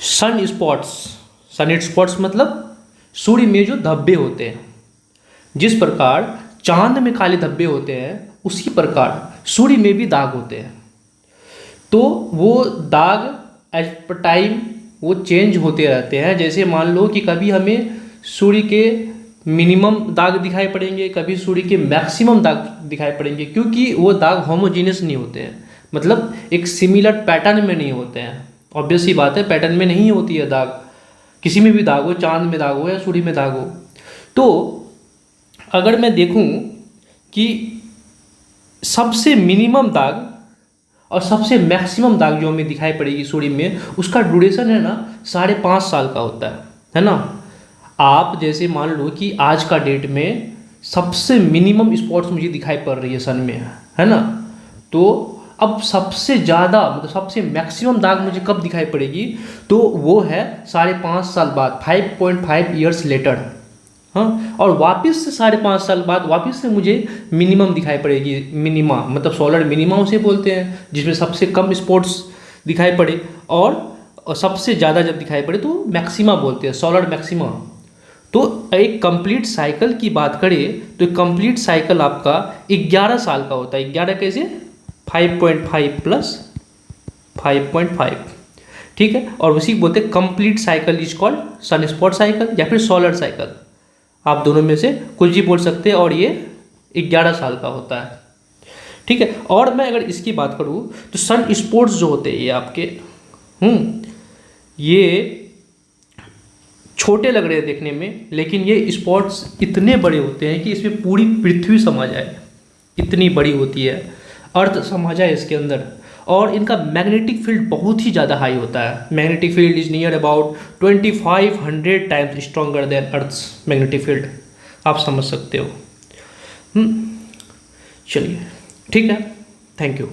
Sun spots मतलब सूर्य में जो धब्बे होते हैं। जिस प्रकार चांद में काले धब्बे होते हैं उसी प्रकार सूर्य में भी दाग होते हैं। तो वो दाग एज पर टाइम वो चेंज होते रहते हैं। जैसे मान लो कि कभी हमें सूर्य के मिनिमम दाग दिखाई पड़ेंगे, कभी सूर्य के मैक्सिमम दाग दिखाई पड़ेंगे, क्योंकि वो दाग होमोजीनियस नहीं होते हैं, मतलब एक सिमिलर पैटर्न में नहीं होते हैं। ऑब्वियस सी बात है, पैटर्न में नहीं होती है दाग, किसी में भी दाग हो, चांद में दाग हो या सूर्य में दाग हो। तो अगर मैं देखूं कि सबसे मिनिमम दाग और सबसे मैक्सिमम दाग जो हमें दिखाई पड़ेगी सूर्य में, उसका ड्यूरेशन है ना 5.5 साल का होता है ना। आप जैसे मान लो कि आज का डेट में सबसे मिनिमम स्पॉट्स मुझे दिखाई पड़ रही है सन में, है ना। तो अब सबसे ज़्यादा मतलब सबसे मैक्सिमम दाग मुझे कब दिखाई पड़ेगी, तो वो है 5.5 साल बाद, 5.5 ईयर्स लेटर। हाँ, और वापस से 5.5 साल बाद वापस से मुझे मिनिमम दिखाई पड़ेगी। मिनिमा मतलब सोलर मिनिमा उसे बोलते हैं, जिसमें सबसे कम स्पॉट्स दिखाई पड़े, और सबसे ज़्यादा जब दिखाई पड़े तो मैक्सिमा बोलते हैं, सोलर मैक्सिमा। तो एक कंप्लीट साइकिल की बात करें तो कंप्लीट साइकिल आपका 11 साल का होता है। 11 कैसे? 5.5 प्लस 5.5, ठीक है। और उसी को बोलते हैं complete cycle is called sun spot cycle या फिर सोलर साइकिल। आप दोनों में से कुछ भी बोल सकते हैं, और ये 11 साल का होता है, ठीक है। और मैं अगर इसकी बात करूँ तो सन स्पॉट्स जो होते हैं ये आपके ये छोटे लग रहे हैं देखने में, लेकिन ये स्पॉट्स इतने बड़े होते हैं कि इसमें पूरी पृथ्वी समा जाए, इतनी बड़ी होती है, अर्थ समा जाए इसके अंदर। और इनका मैग्नेटिक फील्ड बहुत ही ज़्यादा हाई होता है। Magnetic field is near about 2500 times stronger than earth's magnetic field. आप समझ सकते हो। चलिए, ठीक है, थैंक यू।